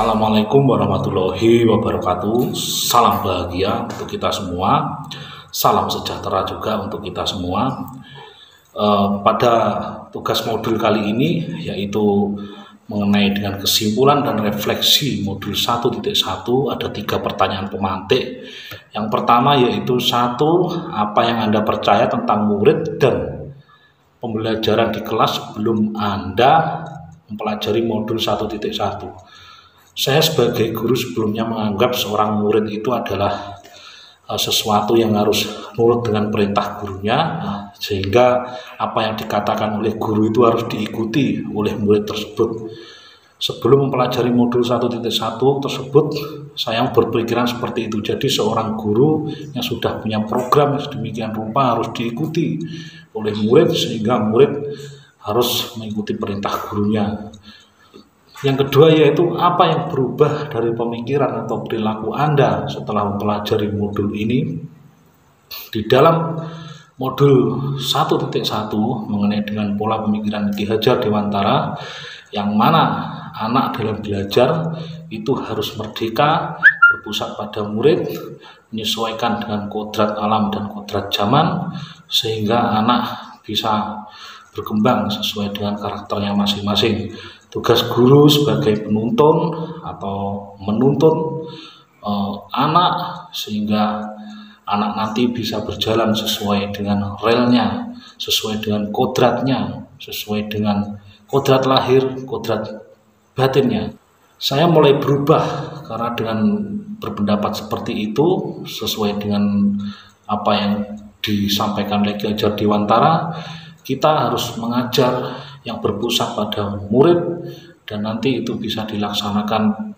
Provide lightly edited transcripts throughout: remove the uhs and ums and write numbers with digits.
Assalamualaikum warahmatullahi wabarakatuh. Salam bahagia untuk kita semua. Salam sejahtera juga untuk kita semua. Pada tugas modul kali ini yaitu mengenai dengan kesimpulan dan refleksi modul 1.1 ada 3 pertanyaan pemantik. Yang pertama yaitu 1. Apa yang Anda percaya tentang murid dan pembelajaran di kelas sebelum Anda mempelajari modul 1.1? Saya sebagai guru sebelumnya menganggap seorang murid itu adalah sesuatu yang harus nurut dengan perintah gurunya, sehingga apa yang dikatakan oleh guru itu harus diikuti oleh murid tersebut. Sebelum mempelajari modul 1.1 tersebut, saya berpikiran seperti itu. Jadi seorang guru yang sudah punya program yang sedemikian rupa harus diikuti oleh murid, sehingga murid harus mengikuti perintah gurunya. Yang kedua yaitu apa yang berubah dari pemikiran atau perilaku Anda setelah mempelajari modul ini. Di dalam modul 1.1 mengenai dengan pola pemikiran Ki Hajar Dewantara, yang mana anak dalam belajar itu harus merdeka, berpusat pada murid, menyesuaikan dengan kodrat alam dan kodrat zaman, sehingga anak bisa berkembang sesuai dengan karakternya masing-masing. Tugas guru sebagai penuntun atau menuntun anak sehingga anak nanti bisa berjalan sesuai dengan relnya, sesuai dengan kodratnya, sesuai dengan kodrat lahir, kodrat batinnya. Saya mulai berubah karena dengan berpendapat seperti itu sesuai dengan apa yang disampaikan oleh Ki Hajar Dewantara. Kita harus mengajar yang berpusat pada murid dan nanti itu bisa dilaksanakan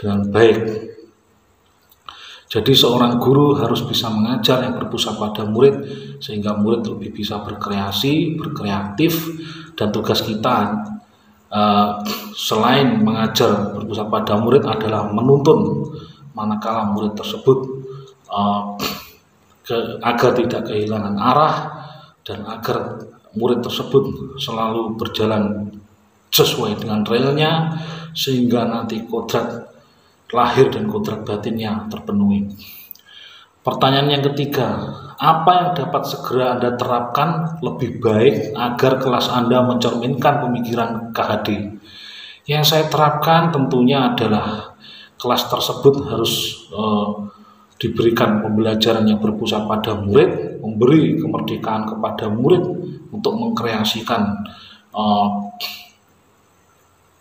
dengan baik. Jadi seorang guru harus bisa mengajar yang berpusat pada murid sehingga murid lebih bisa berkreasi, berkreatif, dan tugas kita selain mengajar berpusat pada murid adalah menuntun manakala murid tersebut agar tidak kehilangan arah dan agar murid tersebut selalu berjalan sesuai dengan relnya sehingga nanti kodrat lahir dan kodrat batinnya terpenuhi. Pertanyaan yang ketiga, apa yang dapat segera Anda terapkan lebih baik agar kelas Anda mencerminkan pemikiran KHD? Yang saya terapkan tentunya adalah kelas tersebut harus diberikan pembelajaran yang berpusat pada murid, memberi kemerdekaan kepada murid untuk mengkreasikan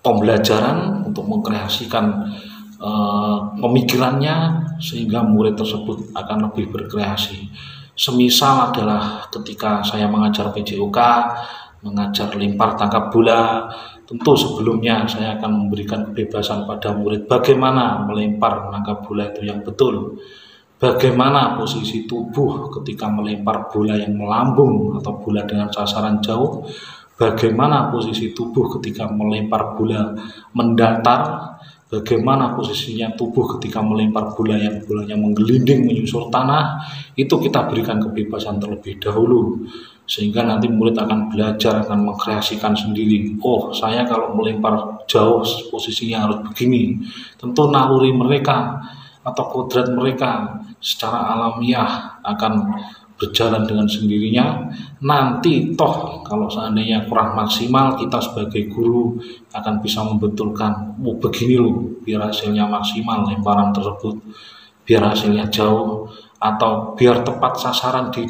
pembelajaran, untuk mengkreasikan pemikirannya sehingga murid tersebut akan lebih berkreasi. Semisal adalah ketika saya mengajar PJOK, mengajar lempar tangkap bola, tentu sebelumnya saya akan memberikan kebebasan pada murid bagaimana melempar menangkap bola itu yang betul. Bagaimana posisi tubuh ketika melempar bola yang melambung atau bola dengan sasaran jauh. Bagaimana posisi tubuh ketika melempar bola mendatar. Bagaimana posisinya tubuh ketika melempar bola yang bolanya menggelinding menyusur tanah. Itu kita berikan kebebasan terlebih dahulu. Sehingga nanti murid akan belajar, akan mengkreasikan sendiri. Oh, saya kalau melempar jauh posisinya harus begini. Tentu naluri mereka atau kodrat mereka secara alamiah akan berjalan dengan sendirinya. Nanti toh kalau seandainya kurang maksimal, kita sebagai guru akan bisa membetulkan, oh begini loh biar hasilnya maksimal lemparan tersebut, biar hasilnya jauh atau biar tepat sasaran di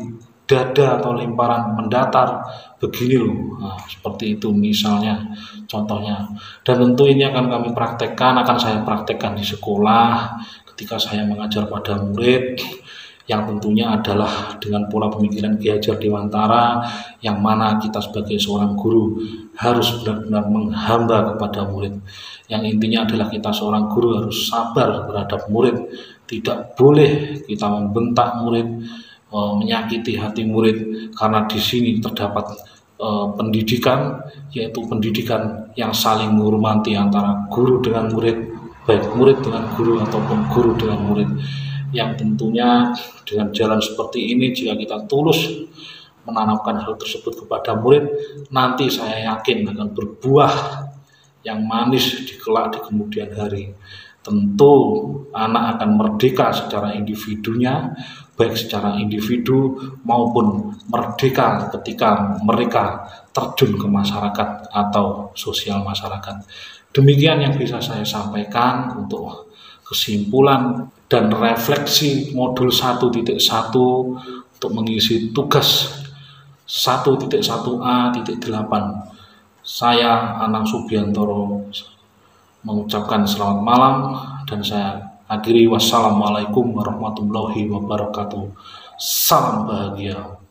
dada atau lemparan mendatar begini loh. Nah, seperti itu misalnya contohnya. Dan tentu ini akan kami praktekkan, akan saya praktekkan di sekolah ketika saya mengajar pada murid, yang tentunya adalah dengan pola pemikiran Ki Hajar Dewantara, yang mana kita sebagai seorang guru harus benar-benar menghamba kepada murid. Yang intinya adalah kita seorang guru harus sabar terhadap murid, tidak boleh kita membentak murid, menyakiti hati murid, karena di sini terdapat pendidikan, yaitu pendidikan yang saling menghormati antara guru dengan murid, baik murid dengan guru ataupun guru dengan murid. Yang tentunya dengan jalan seperti ini, jika kita tulus menanamkan hal tersebut kepada murid, nanti saya yakin akan berbuah yang manis di kelak di kemudian hari. Tentu anak akan merdeka secara individunya, baik secara individu maupun merdeka ketika mereka terjun ke masyarakat atau sosial masyarakat. Demikian yang bisa saya sampaikan untuk kesimpulan dan refleksi modul 1.1 untuk mengisi tugas 1.1a.8. Saya Anang Subiantoro mengucapkan selamat malam dan saya akhiri. Wassalamualaikum warahmatullahi wabarakatuh. Salam bahagia.